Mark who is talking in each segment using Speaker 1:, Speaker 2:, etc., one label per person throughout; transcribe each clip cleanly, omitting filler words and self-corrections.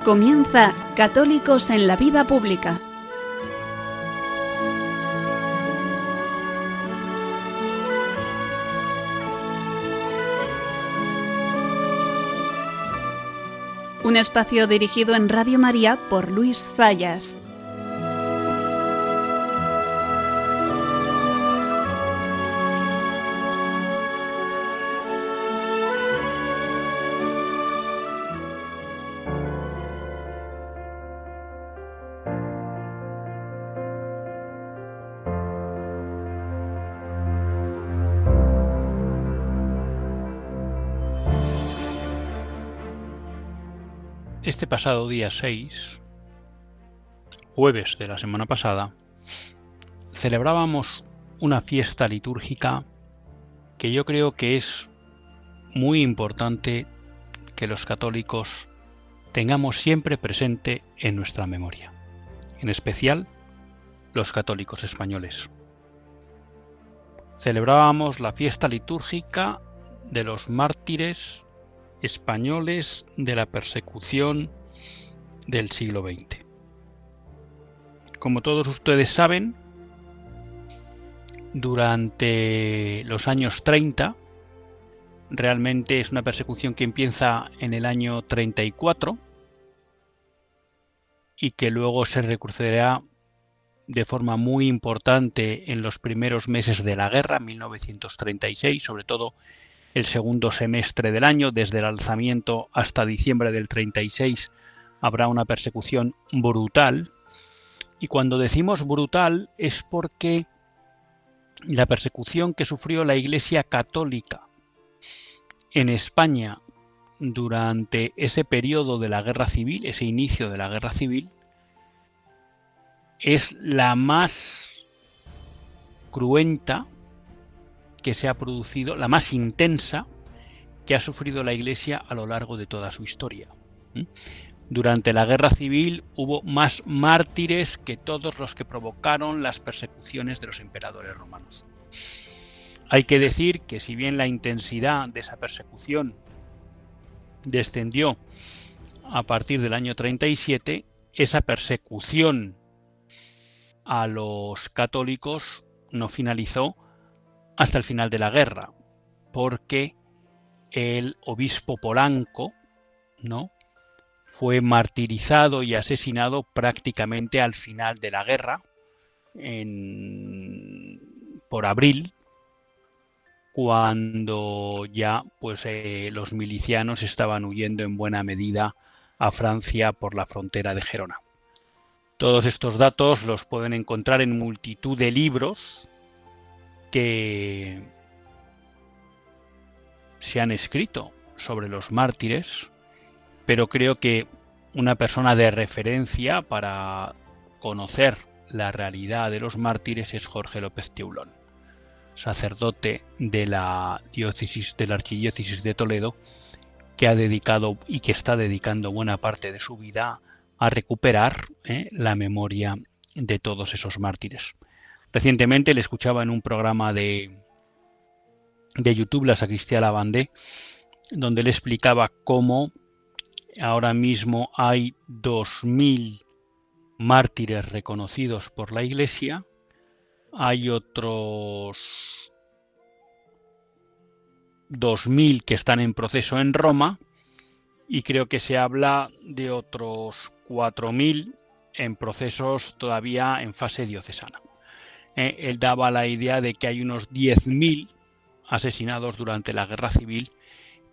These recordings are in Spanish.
Speaker 1: Comienza Católicos en la Vida Pública. Un espacio dirigido en Radio María por Luis Zayas.
Speaker 2: Este pasado día 6, jueves de la semana pasada, celebrábamos una fiesta litúrgica que yo creo que es muy importante que los católicos tengamos siempre presente en nuestra memoria, en especial los católicos españoles. Celebrábamos la fiesta litúrgica de los mártires españoles de la persecución del siglo XX. Como todos ustedes saben, durante los años 30, realmente es una persecución que empieza en el año 34 y que luego se recrudecerá de forma muy importante en los primeros meses de la guerra, 1936, sobre todo el segundo semestre del año, desde el alzamiento hasta diciembre del 36, habrá una persecución brutal. Y cuando decimos brutal es porque la persecución que sufrió la Iglesia Católica en España durante ese periodo de la Guerra Civil, ese inicio de la Guerra Civil, es la más cruenta que se ha producido, la más intensa que ha sufrido la Iglesia a lo largo de toda su historia. Durante la Guerra Civil hubo más mártires que todos los que provocaron las persecuciones de los emperadores romanos. Hay que decir que si bien la intensidad de esa persecución descendió a partir del año 37, esa persecución a los católicos no finalizó hasta el final de la guerra, porque el obispo Polanco, ¿no?, fue martirizado y asesinado prácticamente al final de la guerra, por abril, cuando ya los milicianos estaban huyendo en buena medida a Francia por la frontera de Gerona. Todos estos datos los pueden encontrar en multitud de libros que se han escrito sobre los mártires, pero creo que una persona de referencia para conocer la realidad de los mártires es Jorge López Teulón, sacerdote de la archidiócesis de Toledo, que ha dedicado y que está dedicando buena parte de su vida a recuperar la memoria de todos esos mártires. Recientemente le escuchaba en un programa de YouTube, La Sacristía Lavandé, donde le explicaba cómo ahora mismo hay 2.000 mártires reconocidos por la Iglesia, hay otros 2.000 que están en proceso en Roma y creo que se habla de otros 4.000 en procesos todavía en fase diocesana. Él daba la idea de que hay unos 10.000 asesinados durante la Guerra Civil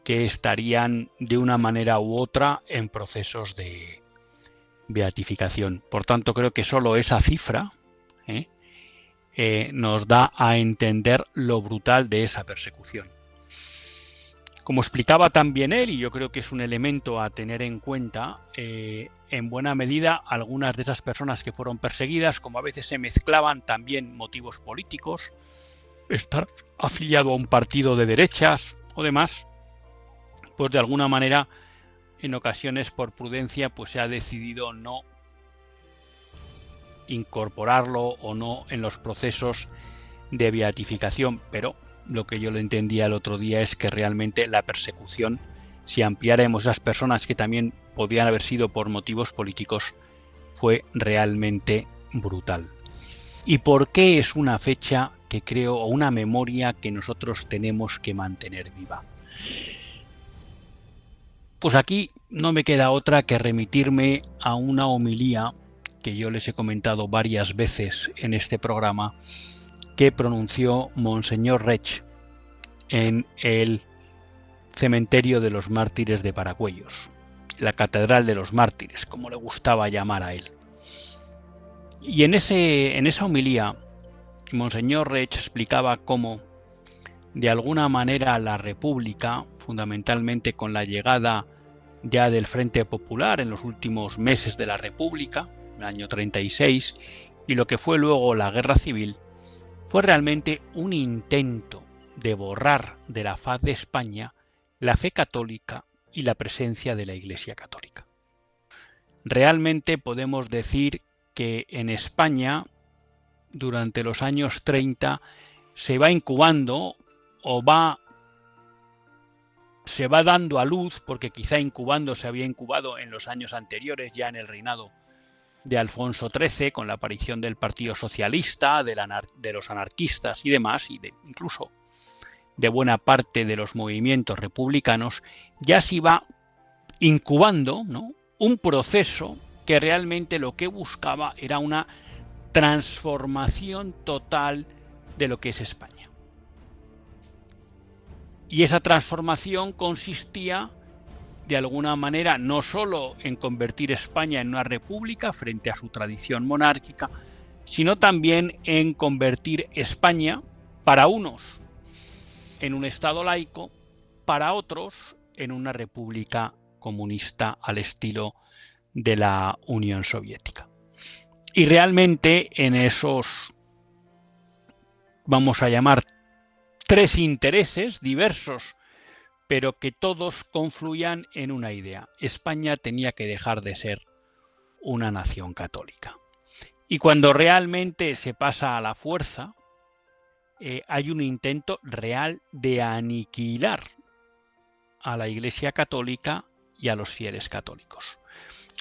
Speaker 2: que estarían de una manera u otra en procesos de beatificación. Por tanto, creo que solo esa cifra nos da a entender lo brutal de esa persecución. Como explicaba también él, y yo creo que es un elemento a tener en cuenta, en buena medida algunas de esas personas que fueron perseguidas, como a veces se mezclaban también motivos políticos, estar afiliado a un partido de derechas o demás, pues de alguna manera en ocasiones por prudencia pues se ha decidido no incorporarlo o no en los procesos de beatificación, pero lo que yo lo entendía el otro día es que realmente la persecución, si ampliáramos esas personas que también podían haber sido por motivos políticos, fue realmente brutal. ¿Y por qué es una fecha que creo, o una memoria que nosotros tenemos que mantener viva? Pues aquí no me queda otra que remitirme a una homilía que yo les he comentado varias veces en este programa, que pronunció Monseñor Rech en el cementerio de los mártires de Paracuellos, la Catedral de los Mártires, como le gustaba llamar a él. Y en esa homilía, Monseñor Rech explicaba cómo, de alguna manera, la República, fundamentalmente con la llegada ya del Frente Popular en los últimos meses de la República, el año 36, y lo que fue luego la Guerra Civil, fue realmente un intento de borrar de la faz de España la fe católica y la presencia de la Iglesia católica. Realmente podemos decir que en España, durante los años 30, se va incubando se va dando a luz, porque quizá incubando se había incubado en los años anteriores, ya en el reinado de Alfonso XIII, con la aparición del Partido Socialista, de los anarquistas y demás, y incluso de buena parte de los movimientos republicanos, ya se iba incubando, ¿no?, un proceso que realmente lo que buscaba era una transformación total de lo que es España. Y esa transformación consistía, de alguna manera, no solo en convertir España en una república frente a su tradición monárquica, sino también en convertir España, para unos, en un Estado laico, para otros, en una república comunista al estilo de la Unión Soviética. Y realmente en esos, vamos a llamar, tres intereses diversos, pero que todos confluían en una idea: España tenía que dejar de ser una nación católica. Y cuando realmente se pasa a la fuerza, hay un intento real de aniquilar a la Iglesia católica y a los fieles católicos.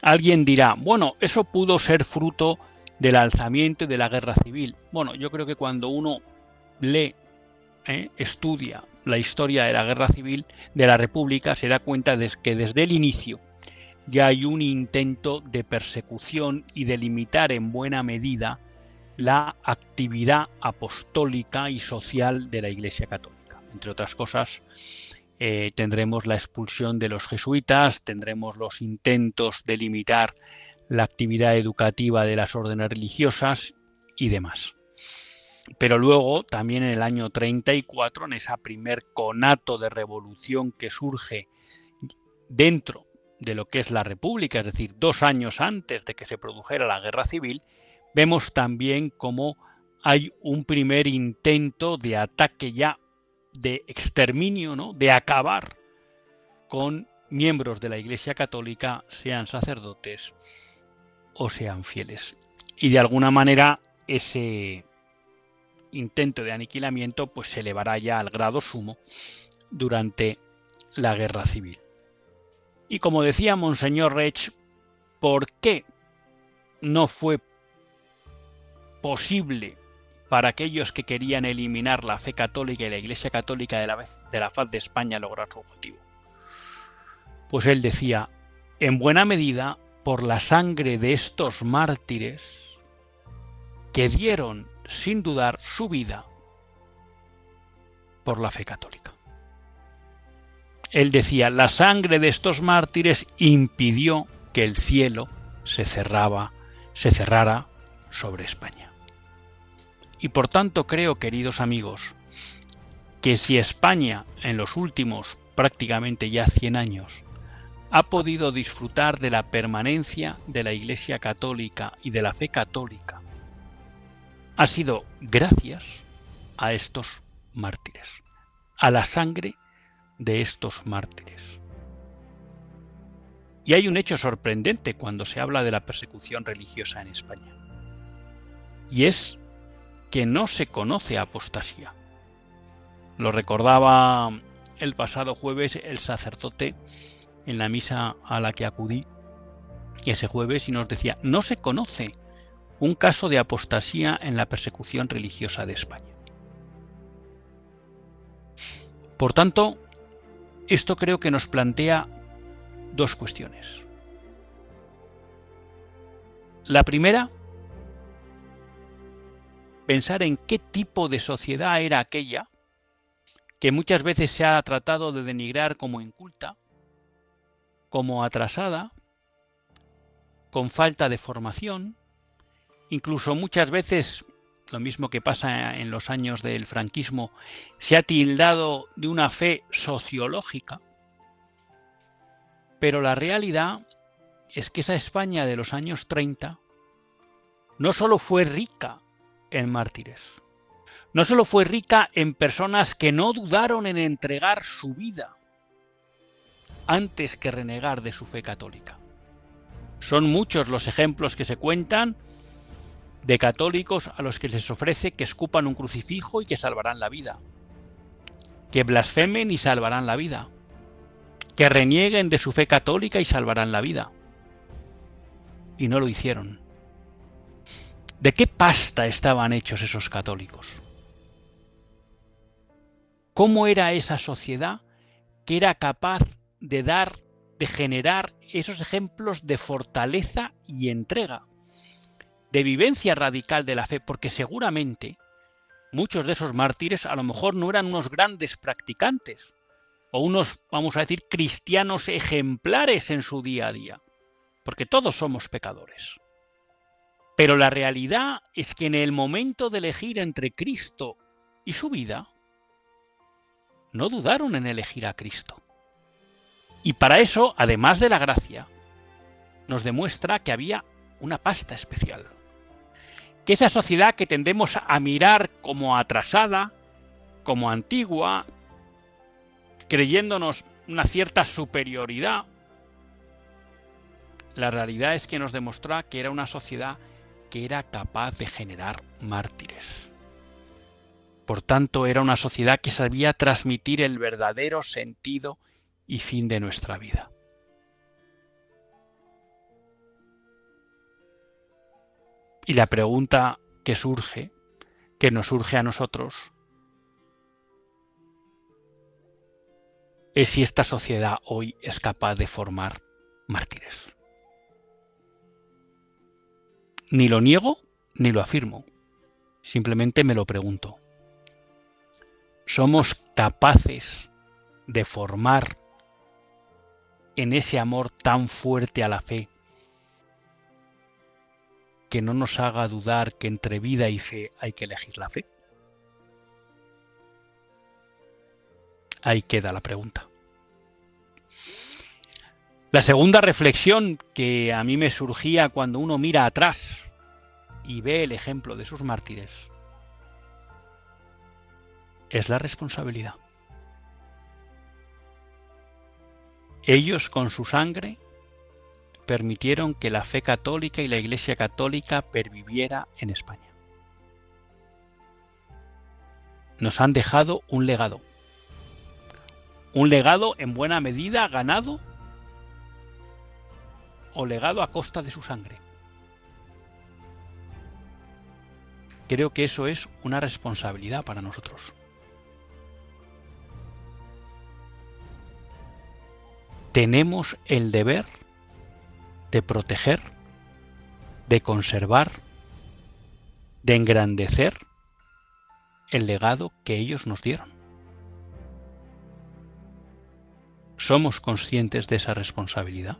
Speaker 2: Alguien dirá, bueno, eso pudo ser fruto del alzamiento y de la guerra civil. Bueno, yo creo que cuando uno lee, estudia la historia de la guerra civil de la República, se da cuenta de que desde el inicio ya hay un intento de persecución y de limitar en buena medida la actividad apostólica y social de la Iglesia católica. Entre otras cosas, tendremos la expulsión de los jesuitas, tendremos los intentos de limitar la actividad educativa de las órdenes religiosas y demás. Pero luego, también en el año 34, en ese primer conato de revolución que surge dentro de lo que es la República, es decir, 2 años antes de que se produjera la Guerra Civil, vemos también cómo hay un primer intento de ataque ya, de exterminio, ¿no?, de acabar con miembros de la Iglesia católica, sean sacerdotes o sean fieles. Y de alguna manera ese intento de aniquilamiento pues se elevará ya al grado sumo durante la Guerra Civil. Y como decía Monseñor Rech, ¿por qué no fue posible para aquellos que querían eliminar la fe católica y la Iglesia católica de la faz de España lograr su objetivo? Pues él decía, en buena medida por la sangre de estos mártires que dieron sin dudar su vida por la fe católica. Él decía, la sangre de estos mártires impidió que el cielo se cerrara sobre España. Y por tanto creo, queridos amigos, que si España en los últimos prácticamente ya 100 años ha podido disfrutar de la permanencia de la Iglesia católica y de la fe católica, ha sido gracias a estos mártires, a la sangre de estos mártires. Y hay un hecho sorprendente cuando se habla de la persecución religiosa en España, y es que no se conoce apostasía. Lo recordaba el pasado jueves el sacerdote en la misa a la que acudí ese jueves y nos decía: no se conoce un caso de apostasía en la persecución religiosa de España. Por tanto, esto creo que nos plantea dos cuestiones. La primera, pensar en qué tipo de sociedad era aquella que muchas veces se ha tratado de denigrar como inculta, como atrasada, con falta de formación, incluso muchas veces, lo mismo que pasa en los años del franquismo, se ha tildado de una fe sociológica. Pero la realidad es que esa España de los años 30 no solo fue rica en mártires, no solo fue rica en personas que no dudaron en entregar su vida antes que renegar de su fe católica. Son muchos los ejemplos que se cuentan de católicos a los que se les ofrece que escupan un crucifijo y que salvarán la vida, que blasfemen y salvarán la vida, que renieguen de su fe católica y salvarán la vida. Y no lo hicieron. ¿De qué pasta estaban hechos esos católicos? ¿Cómo era esa sociedad que era capaz de generar esos ejemplos de fortaleza y entrega, de vivencia radical de la fe? Porque seguramente muchos de esos mártires a lo mejor no eran unos grandes practicantes o unos, vamos a decir, cristianos ejemplares en su día a día, porque todos somos pecadores. Pero la realidad es que en el momento de elegir entre Cristo y su vida, no dudaron en elegir a Cristo. Y para eso, además de la gracia, nos demuestra que había una pasta especial. Que esa sociedad que tendemos a mirar como atrasada, como antigua, creyéndonos una cierta superioridad, la realidad es que nos demostró que era una sociedad que era capaz de generar mártires. Por tanto, era una sociedad que sabía transmitir el verdadero sentido y fin de nuestra vida. Y la pregunta que nos surge a nosotros, es si esta sociedad hoy es capaz de formar mártires. Ni lo niego ni lo afirmo, simplemente me lo pregunto. ¿Somos capaces de formar en ese amor tan fuerte a la fe que no nos haga dudar que entre vida y fe hay que elegir la fe? Ahí queda la pregunta. La segunda reflexión que a mí me surgía cuando uno mira atrás y ve el ejemplo de sus mártires es la responsabilidad. Ellos con su sangre permitieron que la fe católica y la Iglesia católica perviviera en España. Nos han dejado un legado en buena medida ganado o legado a costa de su sangre. Creo que eso es una responsabilidad para nosotros. Tenemos el deber de proteger, de conservar, de engrandecer el legado que ellos nos dieron. ¿Somos conscientes de esa responsabilidad?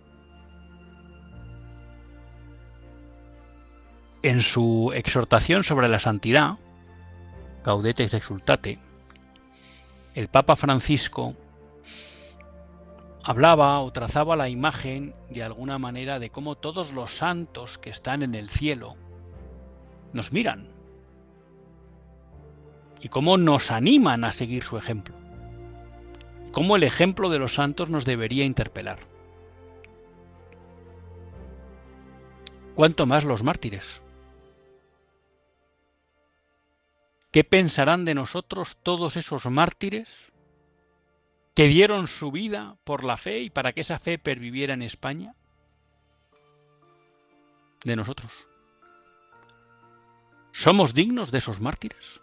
Speaker 2: En su exhortación sobre la santidad, Gaudete et Exsultate, el Papa Francisco hablaba o trazaba la imagen de alguna manera de cómo todos los santos que están en el cielo nos miran y cómo nos animan a seguir su ejemplo, cómo el ejemplo de los santos nos debería interpelar. ¿Cuánto más los mártires? ¿Qué pensarán de nosotros todos esos mártires que dieron su vida por la fe y para que esa fe perviviera en España? de nosotros? ¿Somos dignos de esos mártires?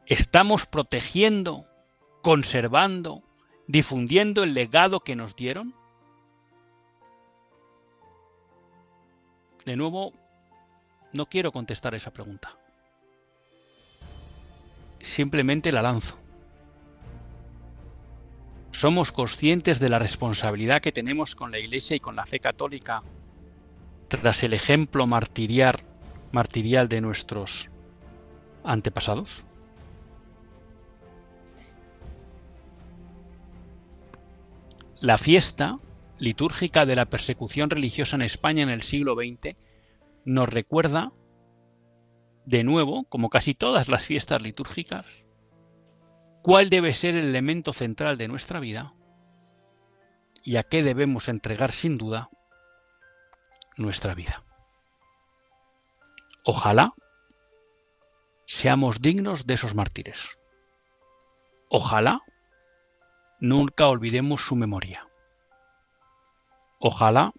Speaker 2: ¿Estamos protegiendo, conservando, difundiendo el legado que nos dieron? De nuevo, no quiero contestar esa pregunta. Simplemente la lanzo. ¿Somos conscientes de la responsabilidad que tenemos con la Iglesia y con la fe católica tras el ejemplo martirial de nuestros antepasados? La fiesta litúrgica de la persecución religiosa en España en el siglo XX nos recuerda, de nuevo, como casi todas las fiestas litúrgicas, cuál debe ser el elemento central de nuestra vida y a qué debemos entregar sin duda nuestra vida. Ojalá seamos dignos de esos mártires. Ojalá nunca olvidemos su memoria. Ojalá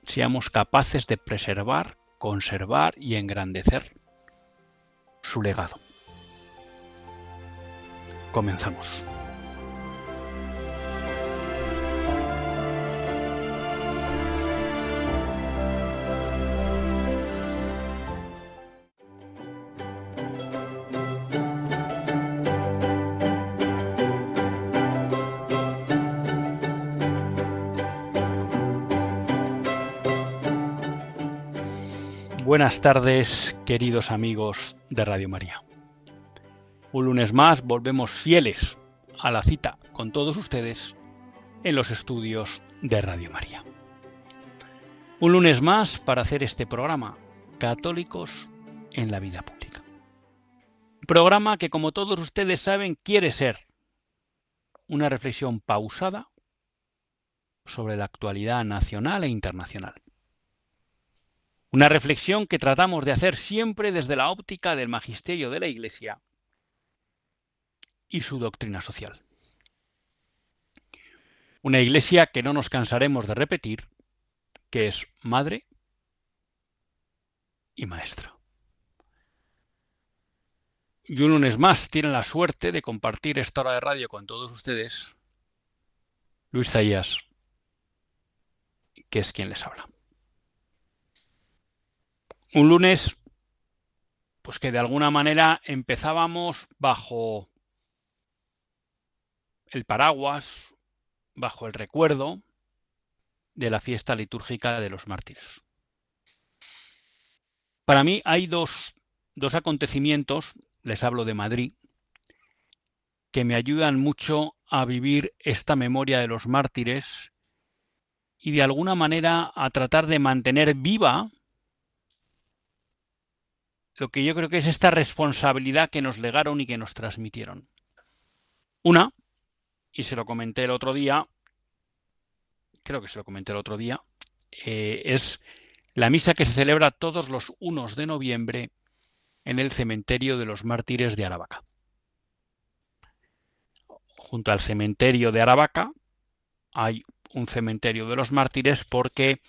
Speaker 2: seamos capaces de preservar, conservar y engrandecer su legado. Comenzamos. Buenas tardes, queridos amigos de Radio María. Un lunes más volvemos fieles a la cita con todos ustedes en los estudios de Radio María. Un lunes más para hacer este programa, Católicos en la Vida Pública. Un programa que, como todos ustedes saben, quiere ser una reflexión pausada sobre la actualidad nacional e internacional. Una reflexión que tratamos de hacer siempre desde la óptica del magisterio de la Iglesia y su doctrina social. Una Iglesia que no nos cansaremos de repetir, que es madre y maestra. Y un lunes más tienen la suerte de compartir esta hora de radio con todos ustedes Luis Zayas, que es quien les habla. Un lunes, pues que de alguna manera empezábamos bajo el paraguas, bajo el recuerdo de la fiesta litúrgica de los mártires. Para mí hay dos acontecimientos, les hablo de Madrid, que me ayudan mucho a vivir esta memoria de los mártires y de alguna manera a tratar de mantener viva lo que yo creo que es esta responsabilidad que nos legaron y que nos transmitieron. Una, y se lo comenté el otro día, es la misa que se celebra todos los 1 de noviembre en el cementerio de los mártires de Aravaca. Junto al cementerio de Aravaca hay un cementerio de los mártires porque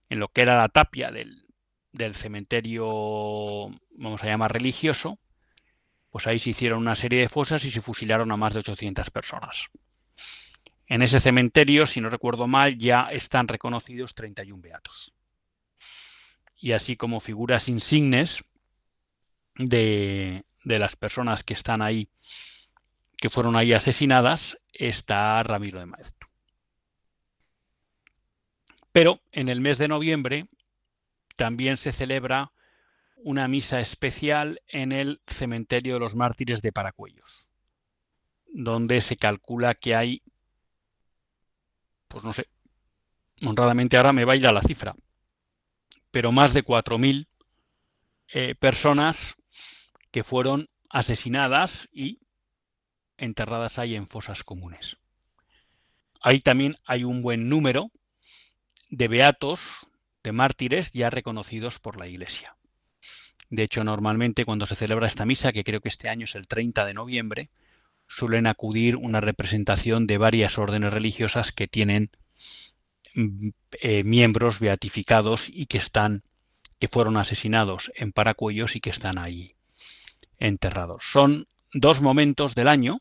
Speaker 2: en lo que era la tapia del cementerio, vamos a llamar religioso, pues ahí se hicieron una serie de fosas y se fusilaron a más de 800 personas. En ese cementerio, si no recuerdo mal, ya están reconocidos 31 beatos. Y así como figuras insignes de las personas que están ahí, que fueron ahí asesinadas, está Ramiro de Maeztu. Pero en el mes de noviembre también se celebra una misa especial en el cementerio de los mártires de Paracuellos, donde se calcula que hay, pues no sé, honradamente ahora me baila la cifra, pero más de 4.000 personas que fueron asesinadas y enterradas ahí en fosas comunes. Ahí también hay un buen número de beatos, de mártires ya reconocidos por la Iglesia. De hecho, normalmente cuando se celebra esta misa, que creo que este año es el 30 de noviembre, suelen acudir una representación de varias órdenes religiosas que tienen miembros beatificados y que fueron asesinados en Paracuellos y que están ahí enterrados. Son 2 momentos del año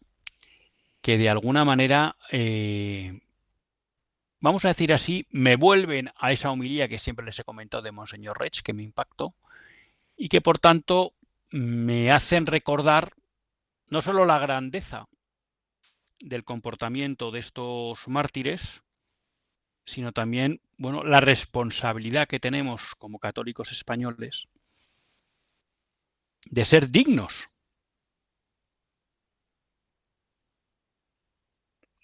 Speaker 2: que de alguna manera, vamos a decir así, me vuelven a esa homilía que siempre les he comentado de Monseñor Reig, que me impactó, y que por tanto me hacen recordar no solo la grandeza del comportamiento de estos mártires, sino también, bueno, la responsabilidad que tenemos como católicos españoles de ser dignos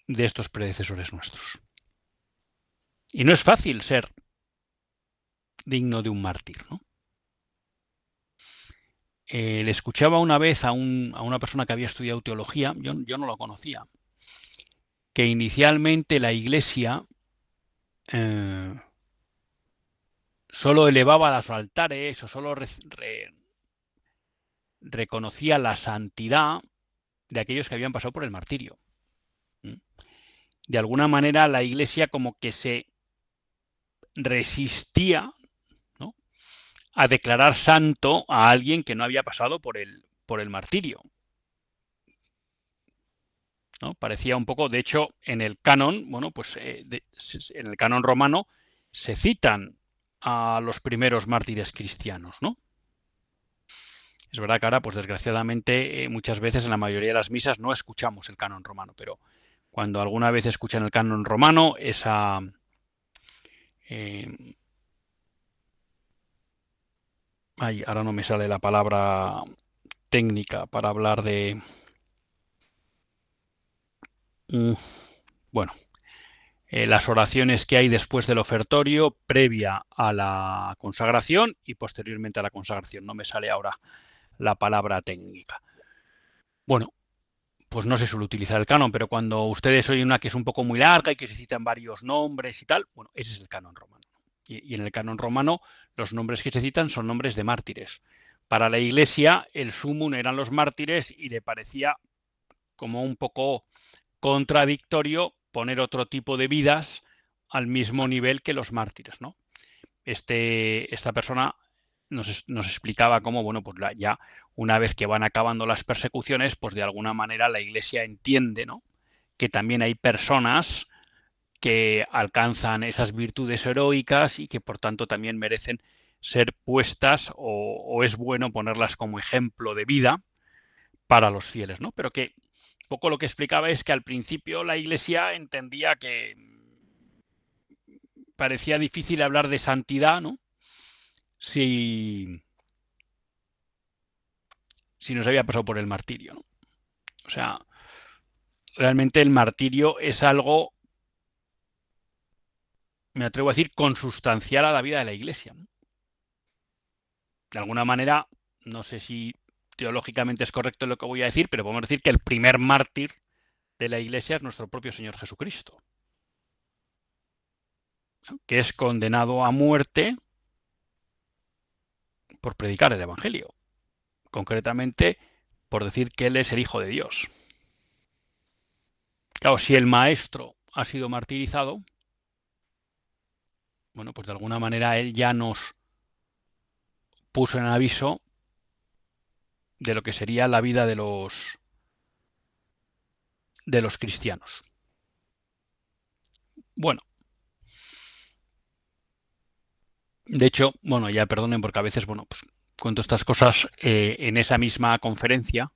Speaker 2: de estos predecesores nuestros. Y no es fácil ser digno de un mártir, ¿no? Le escuchaba una vez a una persona que había estudiado teología, yo no lo conocía, que inicialmente la Iglesia solo elevaba los altares o solo reconocía la santidad de aquellos que habían pasado por el martirio. De alguna manera la Iglesia como que se resistía, ¿no?, a declarar santo a alguien que no había pasado por el martirio, ¿no? Parecía un poco, de hecho, en el canon, bueno, pues en el canon romano se citan a los primeros mártires cristianos, ¿no? Es verdad que ahora, pues desgraciadamente, muchas veces en la mayoría de las misas no escuchamos el canon romano, pero cuando alguna vez escuchan el canon romano, ahora no me sale la palabra técnica para hablar de... bueno, las oraciones que hay después del ofertorio, previa a la consagración y posteriormente a la consagración. No me sale ahora la palabra técnica. Bueno, pues no se suele utilizar el canon, pero cuando ustedes oyen una que es un poco muy larga y que se citan varios nombres y tal, bueno, ese es el canon romano. Y en el canon romano los nombres que se citan son nombres de mártires. Para la Iglesia el sumum eran los mártires y le parecía como un poco contradictorio poner otro tipo de vidas al mismo nivel que los mártires, ¿no? Esta persona nos explicaba cómo, bueno, pues ya una vez que van acabando las persecuciones, pues de alguna manera la Iglesia entiende, ¿no?, que también hay personas que alcanzan esas virtudes heroicas y que por tanto también merecen ser puestas o es bueno ponerlas como ejemplo de vida para los fieles, ¿no? Pero que poco lo que explicaba es que al principio la Iglesia entendía que parecía difícil hablar de santidad, ¿no?, si nos había pasado por el martirio, ¿no? O sea, realmente el martirio es algo, me atrevo a decir, consustancial a la vida de la Iglesia, ¿no? De alguna manera, no sé si teológicamente es correcto lo que voy a decir, pero podemos decir que el primer mártir de la Iglesia es nuestro propio Señor Jesucristo, que es condenado a muerte por predicar el Evangelio, concretamente por decir que Él es el Hijo de Dios. Claro, si el Maestro ha sido martirizado, bueno, pues de alguna manera Él ya nos puso en aviso de lo que sería la vida de los cristianos. Bueno, de hecho, bueno, ya perdonen porque a veces, bueno, pues cuento estas cosas en esa misma conferencia,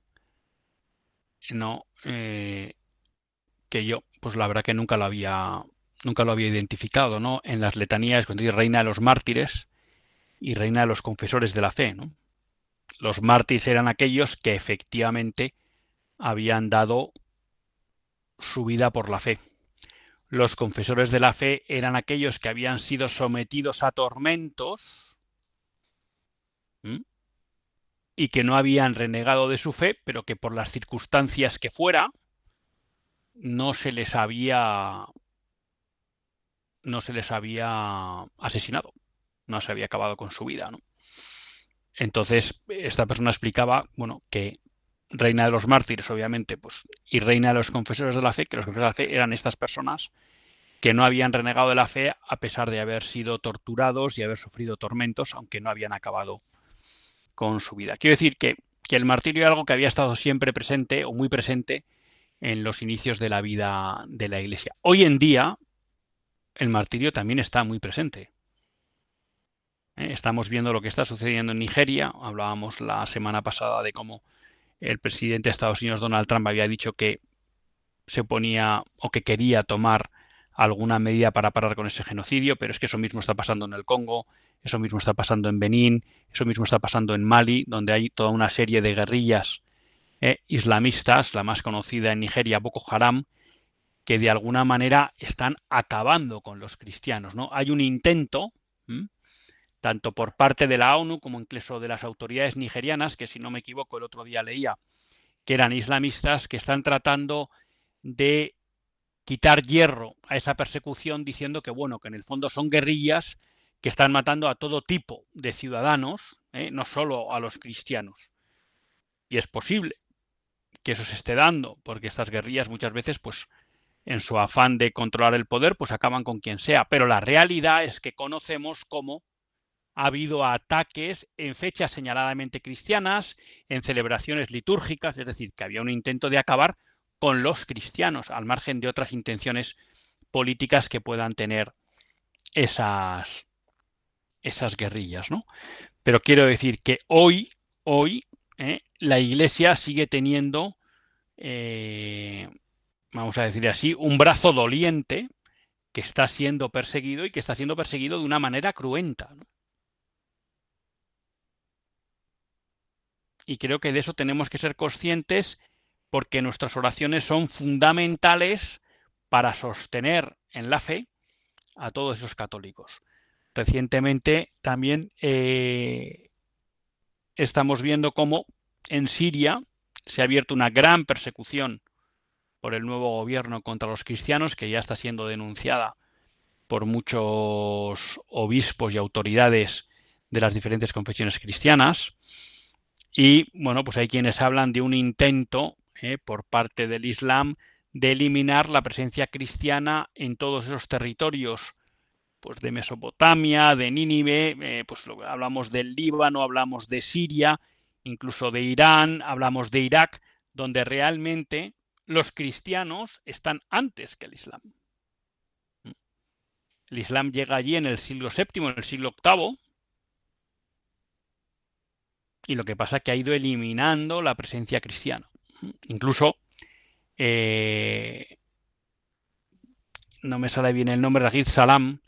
Speaker 2: no, que yo, pues la verdad que nunca lo había identificado, ¿no? En las letanías, cuando dice Reina de los Mártires y Reina de los Confesores de la Fe, ¿no? Los mártires eran aquellos que efectivamente habían dado su vida por la fe. Los confesores de la fe eran aquellos que habían sido sometidos a tormentos y que no habían renegado de su fe, pero que por las circunstancias que fuera no se les había asesinado, no se había acabado con su vida, ¿no? Entonces esta persona explicaba, bueno, que Reina de los Mártires, obviamente, pues, y Reina de los Confesores de la Fe, que los confesores de la fe eran estas personas que no habían renegado de la fe a pesar de haber sido torturados y haber sufrido tormentos, aunque no habían acabado con su vida. Quiero decir que el martirio es algo que había estado siempre presente o muy presente en los inicios de la vida de la Iglesia. Hoy en día el martirio también está muy presente. Estamos viendo lo que está sucediendo en Nigeria. Hablábamos la semana pasada de cómo el presidente de Estados Unidos, Donald Trump, había dicho que se oponía o que quería tomar alguna medida para parar con ese genocidio, pero es que eso mismo está pasando en el Congo, eso mismo está pasando en Benín, eso mismo está pasando en Mali, donde hay toda una serie de guerrillas islamistas, la más conocida en Nigeria, Boko Haram, que de alguna manera están acabando con los cristianos, ¿no? Hay un intento, tanto por parte de la ONU como incluso de las autoridades nigerianas, que si no me equivoco el otro día leía que eran islamistas, que están tratando de quitar hierro a esa persecución diciendo que, bueno, que en el fondo son guerrillas que están matando a todo tipo de ciudadanos, no solo a los cristianos. Y es posible que eso se esté dando, porque estas guerrillas muchas veces, pues, en su afán de controlar el poder, pues acaban con quien sea. Pero la realidad es que conocemos cómo ha habido ataques en fechas señaladamente cristianas, en celebraciones litúrgicas, es decir, que había un intento de acabar con los cristianos, al margen de otras intenciones políticas que puedan tener esas guerrillas, ¿no? Pero quiero decir que hoy la Iglesia sigue teniendo, vamos a decir así, un brazo doliente que está siendo perseguido y que está siendo perseguido de una manera cruenta, ¿no? Y creo que de eso tenemos que ser conscientes porque nuestras oraciones son fundamentales para sostener en la fe a todos esos católicos. Recientemente también estamos viendo cómo en Siria se ha abierto una gran persecución por el nuevo gobierno contra los cristianos, que ya está siendo denunciada por muchos obispos y autoridades de las diferentes confesiones cristianas. Y bueno, pues hay quienes hablan de un intento por parte del Islam de eliminar la presencia cristiana en todos esos territorios, pues de Mesopotamia, de Nínive, pues hablamos del Líbano, hablamos de Siria, incluso de Irán, hablamos de Irak, donde realmente los cristianos están antes que el Islam. El Islam llega allí en el siglo VII, en el siglo VIII, y lo que pasa es que ha ido eliminando la presencia cristiana. Incluso, no me sale bien el nombre, Rashid Salam,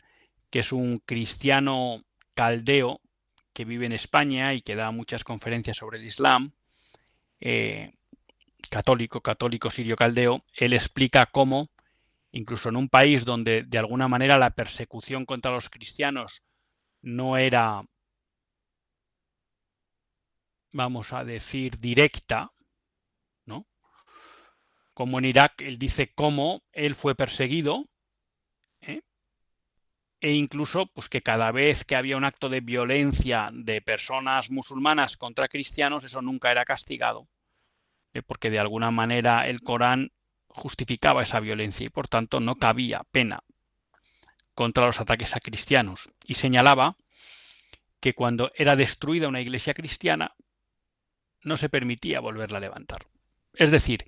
Speaker 2: que es un cristiano caldeo que vive en España y que da muchas conferencias sobre el Islam, católico sirio caldeo. Él explica cómo, incluso en un país donde de alguna manera la persecución contra los cristianos no era, vamos a decir, directa, ¿no? Como en Irak, él dice cómo él fue perseguido, e incluso pues que cada vez que había un acto de violencia de personas musulmanas contra cristianos, eso nunca era castigado, porque de alguna manera el Corán justificaba esa violencia y por tanto no cabía pena contra los ataques a cristianos. Y señalaba que cuando era destruida una iglesia cristiana no se permitía volverla a levantar. Es decir,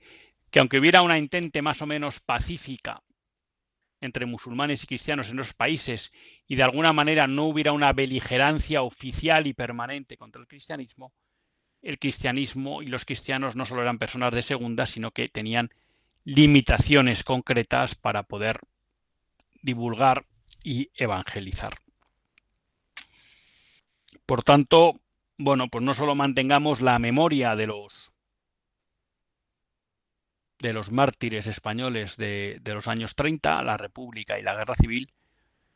Speaker 2: que aunque hubiera una entente más o menos pacífica entre musulmanes y cristianos en esos países y de alguna manera no hubiera una beligerancia oficial y permanente contra el cristianismo y los cristianos no solo eran personas de segunda, sino que tenían limitaciones concretas para poder divulgar y evangelizar. Por tanto, bueno, pues no solo mantengamos la memoria de los mártires españoles de los años 30, la República y la Guerra Civil,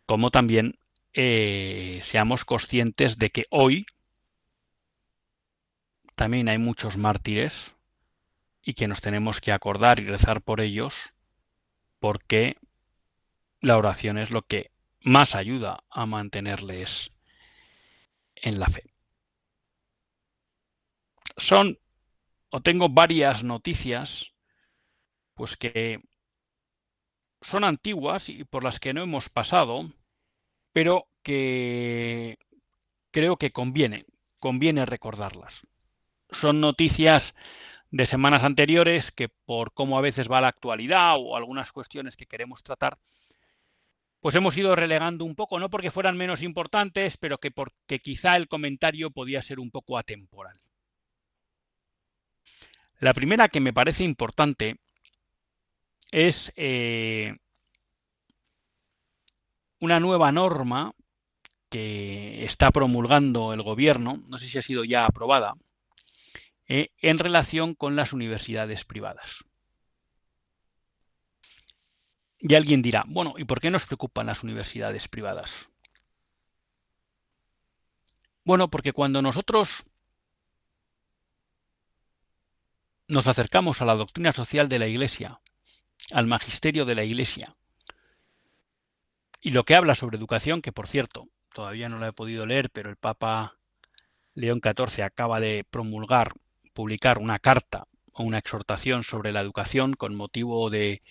Speaker 2: como también seamos conscientes de que hoy también hay muchos mártires y que nos tenemos que acordar y rezar por ellos, porque la oración es lo que más ayuda a mantenerles en la fe. Tengo varias noticias pues que son antiguas y por las que no hemos pasado, pero que creo que conviene recordarlas. Son noticias de semanas anteriores que, por cómo a veces va la actualidad o algunas cuestiones que queremos tratar, pues hemos ido relegando un poco, no porque fueran menos importantes, pero que porque quizá el comentario podía ser un poco atemporal. La primera que me parece importante es una nueva norma que está promulgando el gobierno, no sé si ha sido ya aprobada, en relación con las universidades privadas. Y alguien dirá, bueno, ¿y por qué nos preocupan las universidades privadas? Bueno, porque cuando nosotros nos acercamos a la doctrina social de la Iglesia, al magisterio de la Iglesia, y lo que habla sobre educación, que por cierto, todavía no lo he podido leer, pero el Papa León XIV acaba de publicar una carta o una exhortación sobre la educación con motivo de,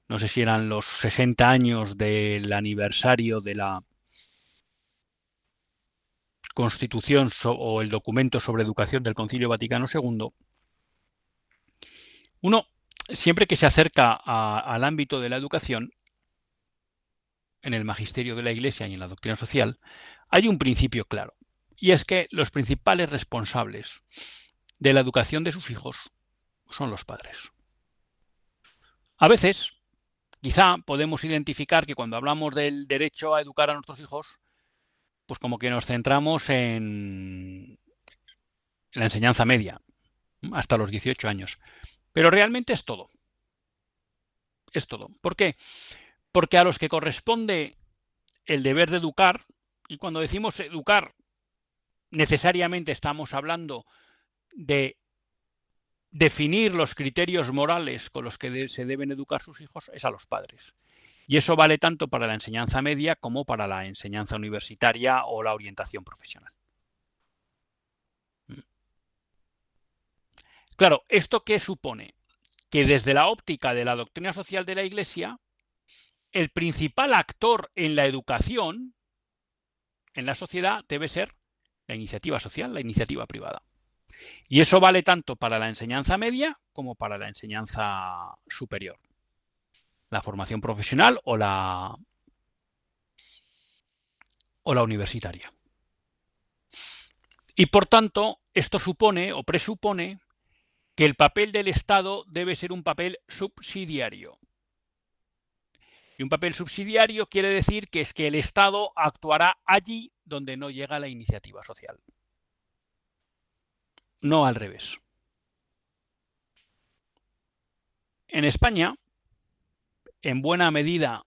Speaker 2: no sé si eran los 60 años del aniversario de la Constitución o el documento sobre educación del Concilio Vaticano II. Uno, siempre que se acerca al ámbito de la educación, en el magisterio de la Iglesia y en la doctrina social, hay un principio claro, y es que los principales responsables de la educación de sus hijos son los padres. A veces, quizá podemos identificar que cuando hablamos del derecho a educar a nuestros hijos, pues como que nos centramos en la enseñanza media, hasta los 18 años. Pero realmente es todo. Es todo. ¿Por qué? Porque a los que corresponde el deber de educar, y cuando decimos educar, necesariamente estamos hablando de definir los criterios morales con los que se deben educar sus hijos, es a los padres. Y eso vale tanto para la enseñanza media como para la enseñanza universitaria o la orientación profesional. Claro, ¿esto qué supone? Que desde la óptica de la doctrina social de la Iglesia, el principal actor en la educación, en la sociedad, debe ser la iniciativa social, la iniciativa privada. Y eso vale tanto para la enseñanza media como para la enseñanza superior. La formación profesional o la universitaria. Y por tanto, esto supone o presupone que el papel del Estado debe ser un papel subsidiario. Y un papel subsidiario quiere decir que es que el Estado actuará allí donde no llega la iniciativa social. No al revés. En España, en buena medida,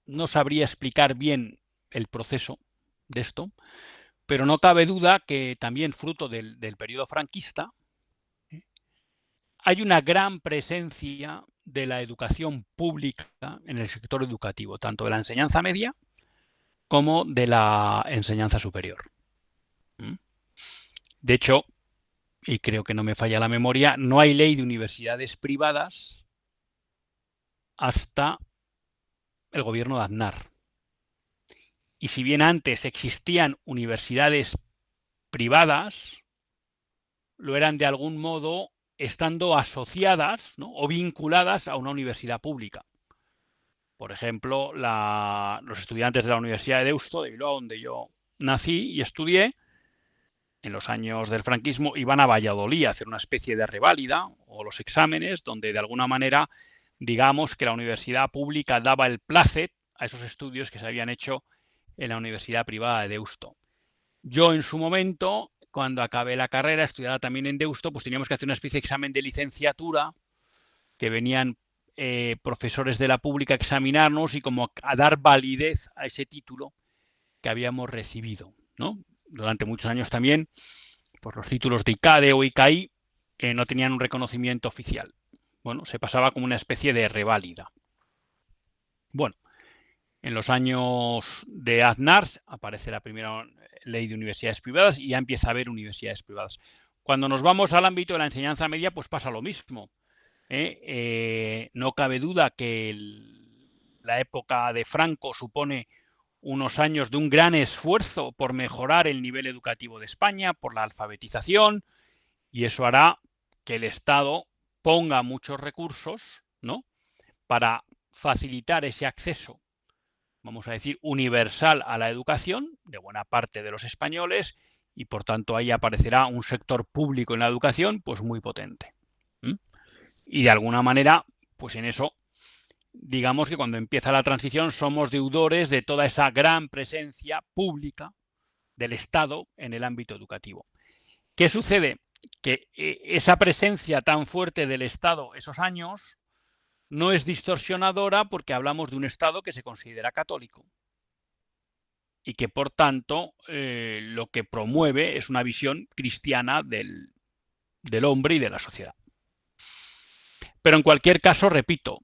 Speaker 2: no sabría explicar bien el proceso de esto, pero no cabe duda que también fruto del periodo franquista hay una gran presencia de la educación pública en el sector educativo, tanto de la enseñanza media como de la enseñanza superior. De hecho, y creo que no me falla la memoria, no hay ley de universidades privadas hasta el gobierno de Aznar. Y si bien antes existían universidades privadas, lo eran de algún modo estando asociadas, ¿no?, o vinculadas a una universidad pública. Por ejemplo, los estudiantes de la Universidad de Deusto, de Bilbao, donde yo nací y estudié, en los años del franquismo, iban a Valladolid a hacer una especie de reválida o los exámenes, donde de alguna manera, digamos que la universidad pública daba el plácet a esos estudios que se habían hecho en la universidad privada de Deusto. Yo en su momento, cuando acabé la carrera, estudiaba también en Deusto, pues teníamos que hacer una especie de examen de licenciatura, que venían profesores de la pública a examinarnos y como a dar validez a ese título que habíamos recibido, ¿no? Durante muchos años también, pues los títulos de ICADE o ICAI no tenían un reconocimiento oficial. Bueno, se pasaba como una especie de reválida. Bueno, en los años de Aznar aparece la primera ley de universidades privadas y ya empieza a haber universidades privadas. Cuando nos vamos al ámbito de la enseñanza media, pues pasa lo mismo. No cabe duda que la época de Franco supone unos años de un gran esfuerzo por mejorar el nivel educativo de España, por la alfabetización, y eso hará que el Estado ponga muchos recursos, ¿no?, para facilitar ese acceso, vamos a decir, universal a la educación de buena parte de los españoles, y por tanto ahí aparecerá un sector público en la educación pues muy potente. Y de alguna manera, pues en eso, digamos que cuando empieza la transición somos deudores de toda esa gran presencia pública del Estado en el ámbito educativo. ¿Qué sucede? Que esa presencia tan fuerte del Estado esos años no es distorsionadora porque hablamos de un Estado que se considera católico y que por tanto lo que promueve es una visión cristiana del hombre y de la sociedad. Pero en cualquier caso, repito,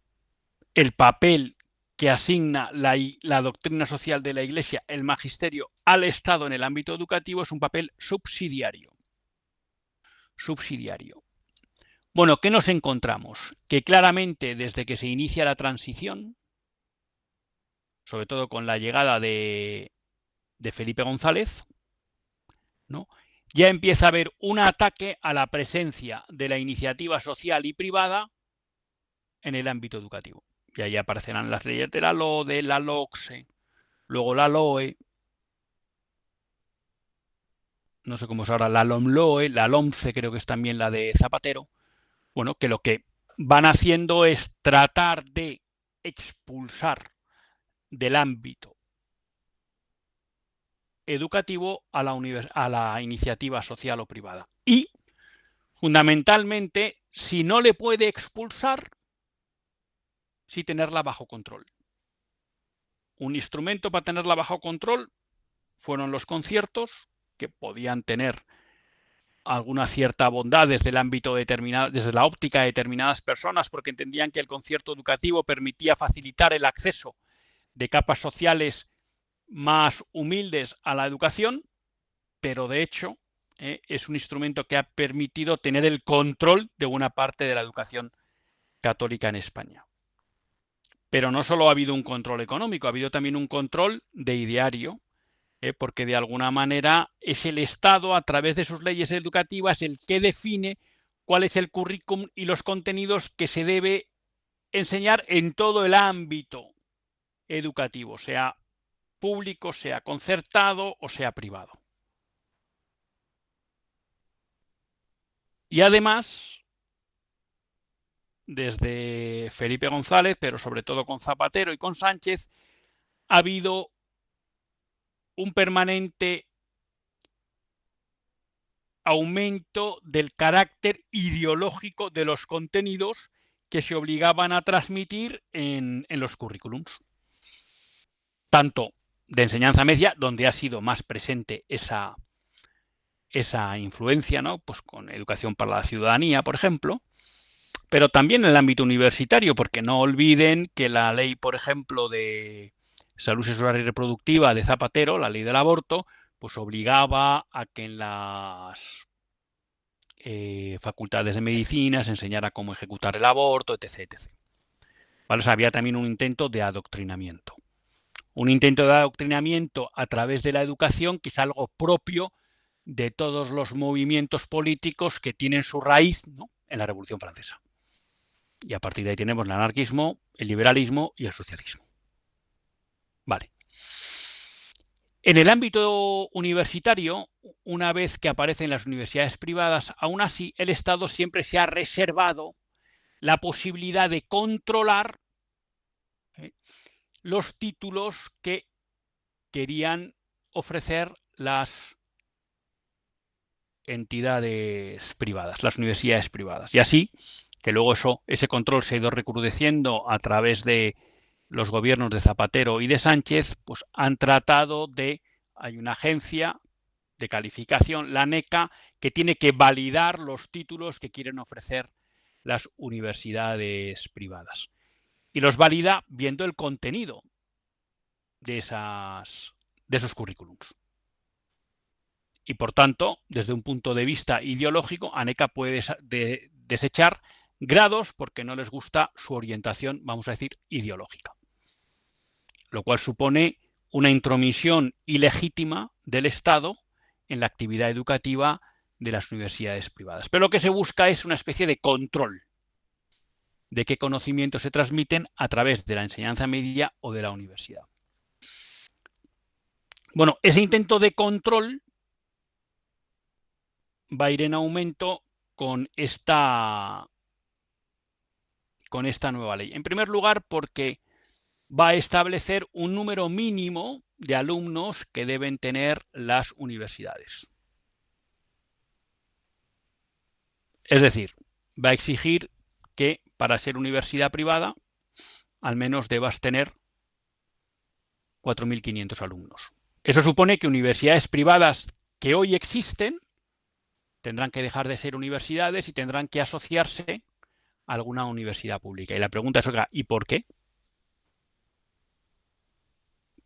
Speaker 2: el papel que asigna la doctrina social de la Iglesia, el magisterio, al Estado en el ámbito educativo es un papel subsidiario. Subsidiario. Bueno, ¿qué nos encontramos? Que claramente desde que se inicia la transición, sobre todo con la llegada de Felipe González, ¿no?, ya empieza a haber un ataque a la presencia de la iniciativa social y privada en el ámbito educativo. Y ahí aparecerán las leyes de la LODE, la LOCSE, luego la LOE, no sé cómo es ahora, la LOMLOE, la LOMCE creo que es también la de Zapatero. Bueno, que lo que van haciendo es tratar de expulsar del ámbito educativo a la iniciativa social o privada. Y, fundamentalmente, si no le puede expulsar, sí tenerla bajo control. Un instrumento para tenerla bajo control fueron los conciertos, que podían tener alguna cierta bondad desde el ámbito determinado, desde la óptica de determinadas personas, porque entendían que el concierto educativo permitía facilitar el acceso de capas sociales más humildes a la educación, pero de hecho es un instrumento que ha permitido tener el control de buena parte de la educación católica en España. Pero no solo ha habido un control económico, ha habido también un control de ideario, porque de alguna manera es el Estado, a través de sus leyes educativas, el que define cuál es el currículum y los contenidos que se debe enseñar en todo el ámbito educativo, sea público, sea concertado o sea privado. Y además, desde Felipe González, pero sobre todo con Zapatero y con Sánchez, ha habido un permanente aumento del carácter ideológico de los contenidos que se obligaban a transmitir en los currículums. Tanto de enseñanza media, donde ha sido más presente esa influencia, ¿no?, pues con Educación para la Ciudadanía, por ejemplo, pero también en el ámbito universitario, porque no olviden que la ley, por ejemplo, de salud sexual y reproductiva de Zapatero, la ley del aborto, pues obligaba a que en las facultades de medicina se enseñara cómo ejecutar el aborto, etc. etc. ¿Vale? O sea, había también un intento de adoctrinamiento. Un intento de adoctrinamiento a través de la educación, que es algo propio de todos los movimientos políticos que tienen su raíz, ¿no?, en la Revolución Francesa. Y a partir de ahí tenemos el anarquismo, el liberalismo y el socialismo. Vale. En el ámbito universitario, una vez que aparecen las universidades privadas, aún así el Estado siempre se ha reservado la posibilidad de controlar los títulos que querían ofrecer las entidades privadas, las universidades privadas. Y así que luego ese control se ha ido recrudeciendo a través de los gobiernos de Zapatero y de Sánchez, pues han tratado hay una agencia de calificación, la NECA, que tiene que validar los títulos que quieren ofrecer las universidades privadas. Y los valida viendo el contenido de esos currículums. Y por tanto, desde un punto de vista ideológico, ANECA puede desechar grados porque no les gusta su orientación, vamos a decir, ideológica. Lo cual supone una intromisión ilegítima del Estado en la actividad educativa de las universidades privadas. Pero lo que se busca es una especie de control de qué conocimientos se transmiten a través de la enseñanza media o de la universidad. Bueno, ese intento de control va a ir en aumento con esta nueva ley. En primer lugar, porque va a establecer un número mínimo de alumnos que deben tener las universidades. Es decir, va a exigir que para ser universidad privada al menos debas tener 4.500 alumnos. Eso supone que universidades privadas que hoy existen tendrán que dejar de ser universidades y tendrán que asociarse a alguna universidad pública. Y la pregunta es, ¿y por qué?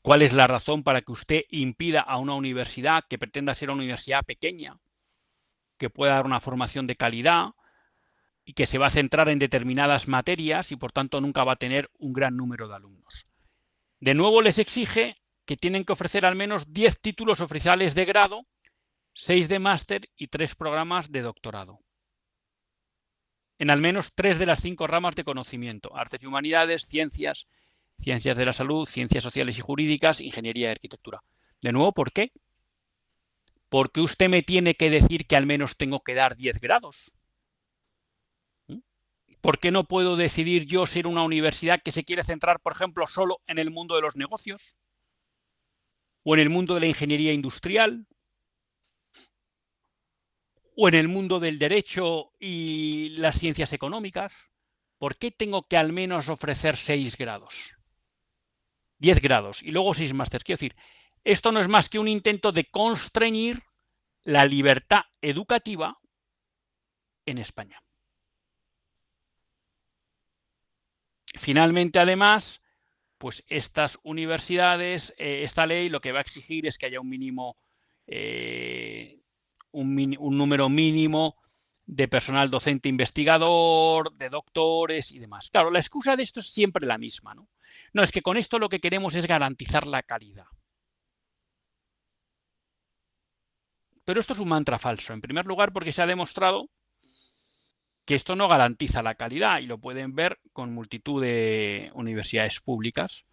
Speaker 2: ¿Cuál es la razón para que usted impida a una universidad que pretenda ser una universidad pequeña, que pueda dar una formación de calidad y que se va a centrar en determinadas materias y por tanto nunca va a tener un gran número de alumnos? De nuevo les exige que tienen que ofrecer al menos 10 títulos oficiales de grado, 6 de máster y 3 programas de doctorado, en al menos 3 de las 5 ramas de conocimiento: artes y humanidades, ciencias, ciencias de la salud, ciencias sociales y jurídicas, ingeniería y arquitectura. De nuevo, ¿por qué? ¿Por qué usted me tiene que decir que al menos tengo que dar 10 grados? ¿Por qué no puedo decidir yo ser una universidad que se quiere centrar, por ejemplo, solo en el mundo de los negocios? ¿O en el mundo de la ingeniería industrial? ¿O en el mundo del derecho y las ciencias económicas? ¿Por qué tengo que al menos ofrecer 6 grados? 10 grados y luego 6 másteres. Quiero decir, esto no es más que un intento de constreñir la libertad educativa en España. Finalmente, además, pues estas universidades, esta ley lo que va a exigir es que haya un mínimo, un número mínimo de personal docente investigador, de doctores y demás. Claro, la excusa de esto es siempre la misma, ¿no? No, es que con esto lo que queremos es garantizar la calidad. Pero esto es un mantra falso. En primer lugar, porque se ha demostrado que esto no garantiza la calidad y lo pueden ver con multitud de universidades públicas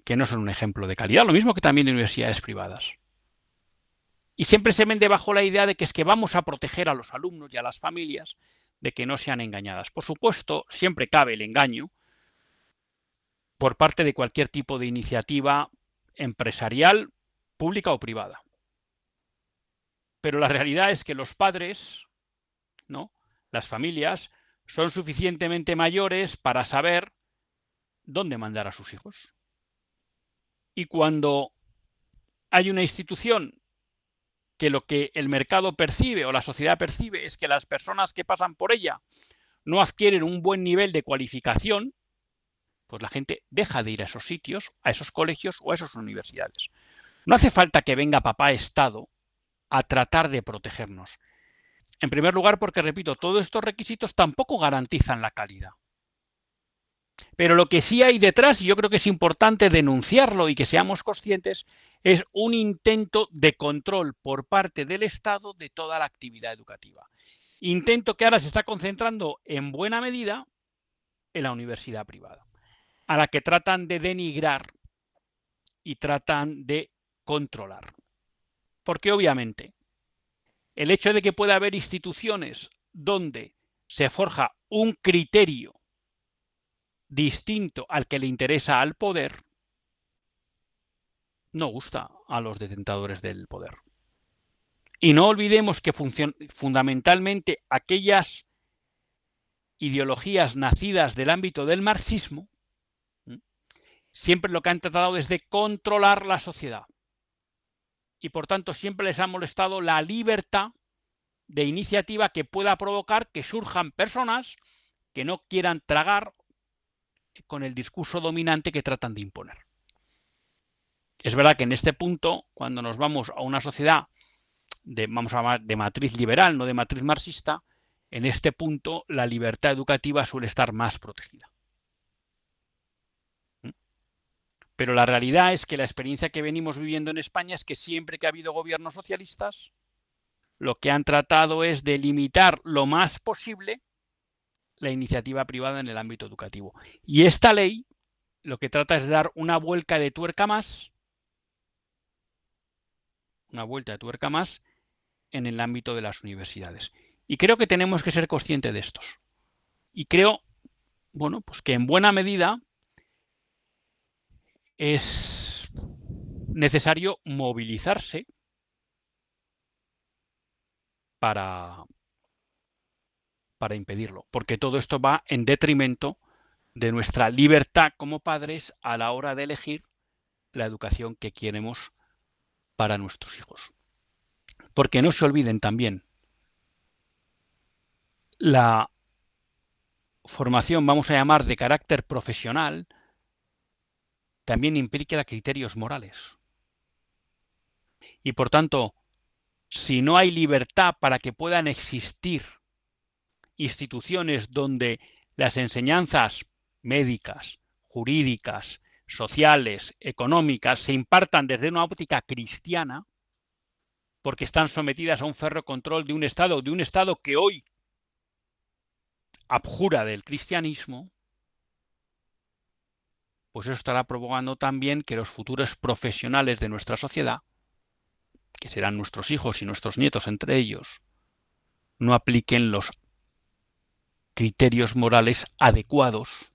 Speaker 2: que no son un ejemplo de calidad, lo mismo que también de universidades privadas. Y siempre se vende bajo la idea de que es que vamos a proteger a los alumnos y a las familias de que no sean engañadas. Por supuesto, siempre cabe el engaño por parte de cualquier tipo de iniciativa empresarial, pública o privada. Pero la realidad es que los padres, ¿no?, las familias, son suficientemente mayores para saber dónde mandar a sus hijos. Y cuando hay una institución que lo que el mercado percibe o la sociedad percibe es que las personas que pasan por ella no adquieren un buen nivel de cualificación, pues la gente deja de ir a esos sitios, a esos colegios o a esas universidades. No hace falta que venga papá Estado a tratar de protegernos. En primer lugar, porque, repito, todos estos requisitos tampoco garantizan la calidad. Pero lo que sí hay detrás, y yo creo que es importante denunciarlo y que seamos conscientes, es un intento de control por parte del Estado de toda la actividad educativa. Intento que ahora se está concentrando en buena medida en la universidad privada, a la que tratan de denigrar y tratan de controlar. Porque obviamente el hecho de que pueda haber instituciones donde se forja un criterio distinto al que le interesa al poder, no gusta a los detentadores del poder. Y no olvidemos que fundamentalmente aquellas ideologías nacidas del ámbito del marxismo siempre lo que han tratado es de controlar la sociedad. Y por tanto siempre les ha molestado la libertad de iniciativa que pueda provocar que surjan personas que no quieran tragar con el discurso dominante que tratan de imponer. Es verdad que en este punto, cuando nos vamos a una sociedad vamos a llamar de matriz liberal, no de matriz marxista, en este punto la libertad educativa suele estar más protegida. Pero la realidad es que la experiencia que venimos viviendo en España es que siempre que ha habido gobiernos socialistas, lo que han tratado es de limitar lo más posible la iniciativa privada en el ámbito educativo. Y esta ley lo que trata es de dar una vuelta de tuerca más, en el ámbito de las universidades. Y creo que tenemos que ser conscientes de estos. Y creo, bueno, pues que en buena medida es necesario movilizarse para impedirlo, porque todo esto va en detrimento de nuestra libertad como padres a la hora de elegir la educación que queremos para nuestros hijos. Porque no se olviden también, la formación, vamos a llamar, de carácter profesional, también implica criterios morales. Y por tanto, si no hay libertad para que puedan existir instituciones donde las enseñanzas médicas, jurídicas, sociales, económicas se impartan desde una óptica cristiana, porque están sometidas a un férreo control de un Estado que hoy abjura del cristianismo, pues eso estará provocando también que los futuros profesionales de nuestra sociedad, que serán nuestros hijos y nuestros nietos entre ellos, no apliquen los criterios morales adecuados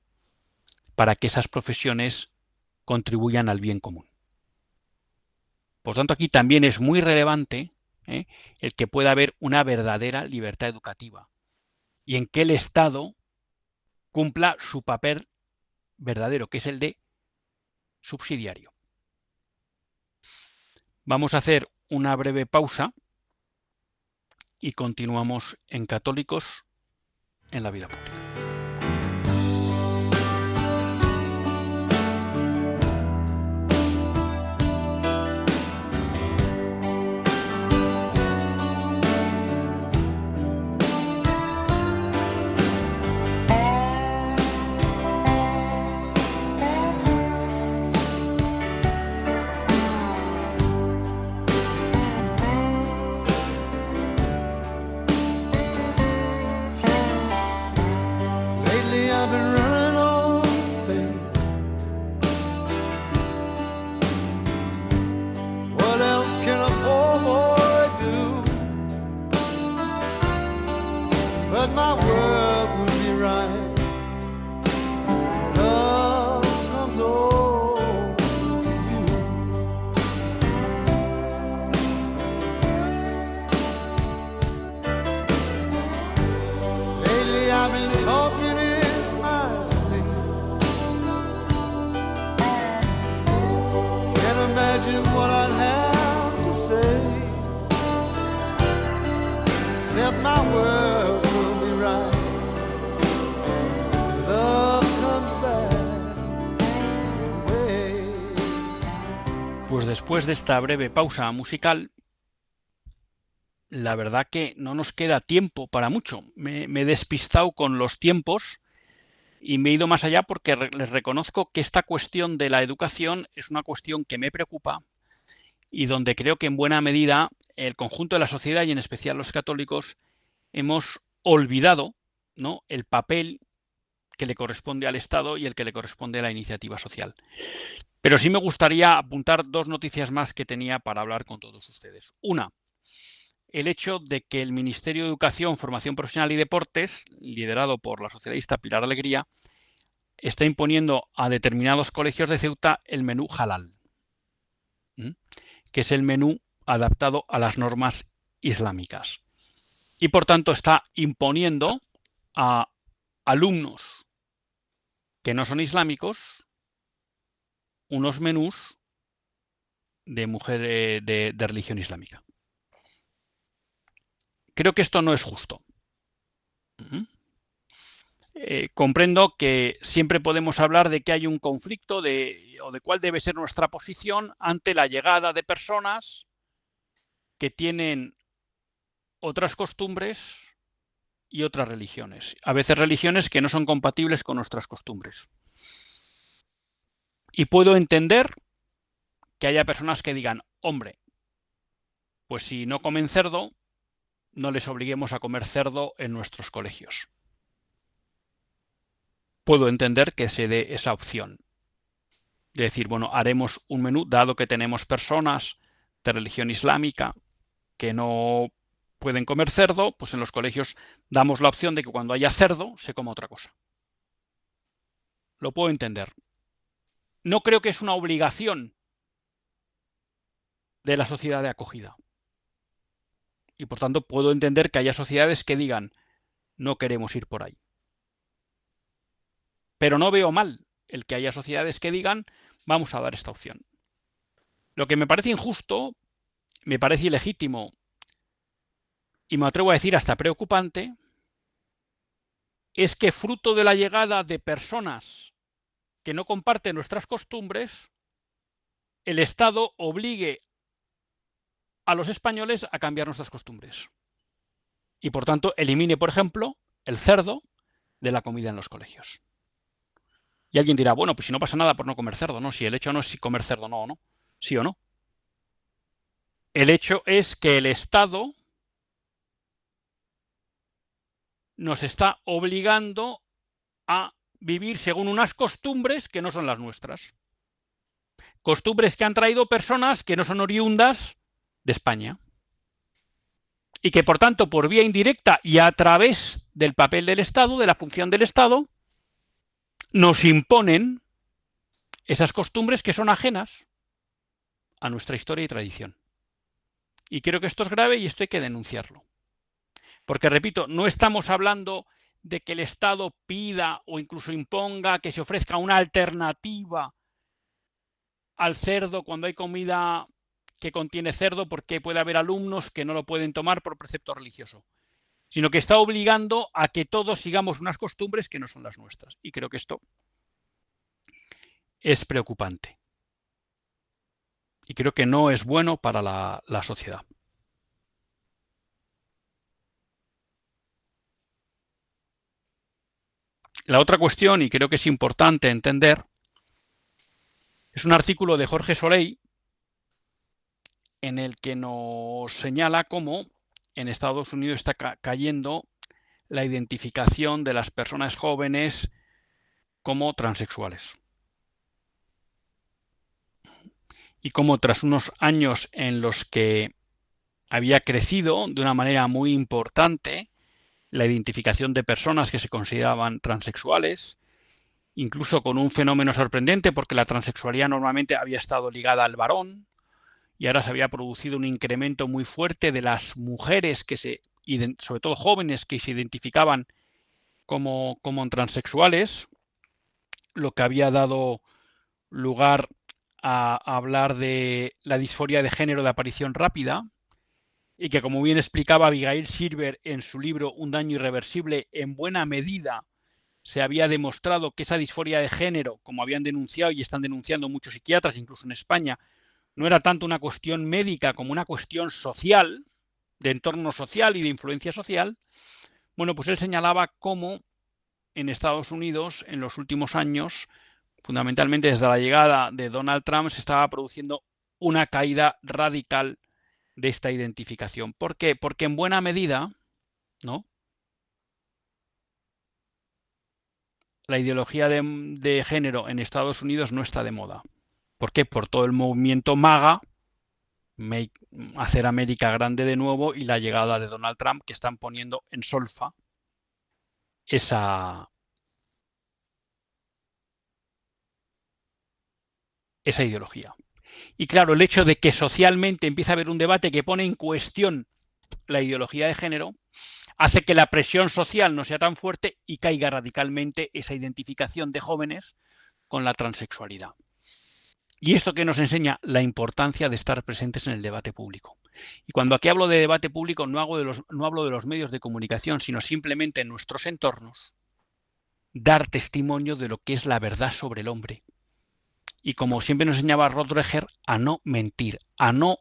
Speaker 2: para que esas profesiones contribuyan al bien común. Por tanto, aquí también es muy relevante el que pueda haber una verdadera libertad educativa y en que el Estado cumpla su papel verdadero, que es el de subsidiario. Vamos a hacer una breve pausa y continuamos en Católicos en la Vida Pública. Pues después de esta breve pausa musical, la verdad que no nos queda tiempo para mucho. Me he despistado con los tiempos y me he ido más allá porque les reconozco que esta cuestión de la educación es una cuestión que me preocupa y donde creo que en buena medida el conjunto de la sociedad y en especial los católicos hemos olvidado, ¿no?, el papel que le corresponde al Estado y el que le corresponde a la iniciativa social. Pero sí me gustaría apuntar dos noticias más que tenía para hablar con todos ustedes. Una, el hecho de que el Ministerio de Educación, Formación Profesional y Deportes, liderado por la socialista Pilar Alegría, está imponiendo a determinados colegios de Ceuta el menú halal, que es el menú adaptado a las normas islámicas. Y por tanto está imponiendo a alumnos que no son islámicos unos menús de mujer de religión islámica. Creo que esto no es justo. comprendo que siempre podemos hablar de que hay un conflicto o de cuál debe ser nuestra posición ante la llegada de personas que tienen otras costumbres y otras religiones. A veces religiones que no son compatibles con nuestras costumbres. Y puedo entender que haya personas que digan, hombre, pues si no comen cerdo, no les obliguemos a comer cerdo en nuestros colegios. Puedo entender que se dé esa opción. De decir, bueno, haremos un menú, dado que tenemos personas de religión islámica que no pueden comer cerdo, pues en los colegios damos la opción de que cuando haya cerdo se coma otra cosa. Lo puedo entender. No creo que es una obligación de la sociedad de acogida. Y por tanto puedo entender que haya sociedades que digan, no queremos ir por ahí. Pero no veo mal el que haya sociedades que digan, vamos a dar esta opción. Lo que me parece injusto, me parece ilegítimo y me atrevo a decir hasta preocupante, es que fruto de la llegada de personas que no comparten nuestras costumbres, el Estado obligue a los españoles a cambiar nuestras costumbres. Y por tanto elimine, por ejemplo, el cerdo de la comida en los colegios. Y alguien dirá, bueno, pues si no pasa nada por no comer cerdo, ¿no? Si el hecho no es si comer cerdo no o no, sí o no. El hecho es que el Estado nos está obligando a vivir según unas costumbres que no son las nuestras. Costumbres que han traído personas que no son oriundas de España. Y que por tanto, por vía indirecta y a través del papel del Estado, de la función del Estado, nos imponen esas costumbres que son ajenas a nuestra historia y tradición. Y creo que esto es grave y esto hay que denunciarlo. Porque, repito, no estamos hablando de que el Estado pida o incluso imponga que se ofrezca una alternativa al cerdo cuando hay comida que contiene cerdo, porque puede haber alumnos que no lo pueden tomar por precepto religioso, sino que está obligando a que todos sigamos unas costumbres que no son las nuestras. Y creo que esto es preocupante. Y creo que no es bueno para la sociedad. La otra cuestión, y creo que es importante entender, es un artículo de Jorge Soleil en el que nos señala cómo en Estados Unidos está cayendo la identificación de las personas jóvenes como transexuales. Y cómo tras unos años en los que había crecido de una manera muy importante la identificación de personas que se consideraban transexuales, incluso con un fenómeno sorprendente porque la transexualidad normalmente había estado ligada al varón y ahora se había producido un incremento muy fuerte de las mujeres que sobre todo jóvenes que se identificaban como transexuales, lo que había dado lugar a hablar de la disforia de género de aparición rápida, y que, como bien explicaba Abigail Silver en su libro Un daño irreversible, en buena medida se había demostrado que esa disforia de género, como habían denunciado y están denunciando muchos psiquiatras, incluso en España, no era tanto una cuestión médica como una cuestión social, de entorno social y de influencia social. Bueno, pues él señalaba cómo en Estados Unidos, en los últimos años, fundamentalmente desde la llegada de Donald Trump, se estaba produciendo una caída radical de esta identificación. ¿Por qué? Porque en buena medida, ¿no?, la ideología de género en Estados Unidos no está de moda. ¿Por qué? Por todo el movimiento MAGA, hacer América grande de nuevo, y la llegada de Donald Trump, que están poniendo en solfa esa ideología. Y claro, el hecho de que socialmente empieza a haber un debate que pone en cuestión la ideología de género hace que la presión social no sea tan fuerte y caiga radicalmente esa identificación de jóvenes con la transexualidad. Y esto que nos enseña la importancia de estar presentes en el debate público. Y cuando aquí hablo de debate público no hablo de los medios de comunicación, sino simplemente en nuestros entornos, dar testimonio de lo que es la verdad sobre el hombre. Y como siempre nos enseñaba Rottrecher, a no mentir, a no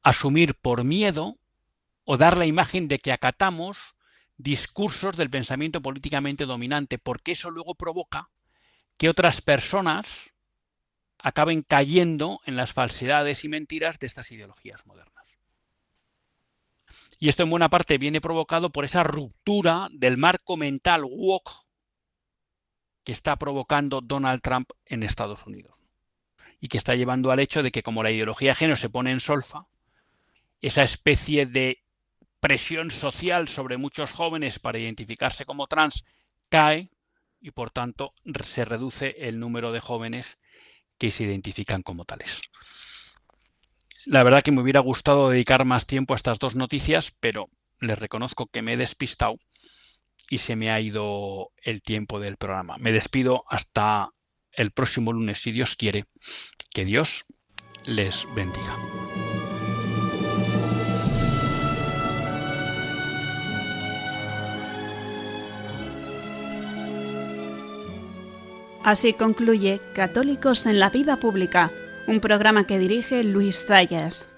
Speaker 2: asumir por miedo o dar la imagen de que acatamos discursos del pensamiento políticamente dominante, porque eso luego provoca que otras personas acaben cayendo en las falsedades y mentiras de estas ideologías modernas. Y esto en buena parte viene provocado por esa ruptura del marco mental woke que está provocando Donald Trump en Estados Unidos y que está llevando al hecho de que, como la ideología de género se pone en solfa, esa especie de presión social sobre muchos jóvenes para identificarse como trans cae y, por tanto, se reduce el número de jóvenes que se identifican como tales. La verdad que me hubiera gustado dedicar más tiempo a estas dos noticias, pero les reconozco que me he despistado y se me ha ido el tiempo del programa. Me despido hasta el próximo lunes, si Dios quiere. Que Dios les bendiga.
Speaker 1: Así concluye Católicos en la Vida Pública, un programa que dirige Luis Zayas.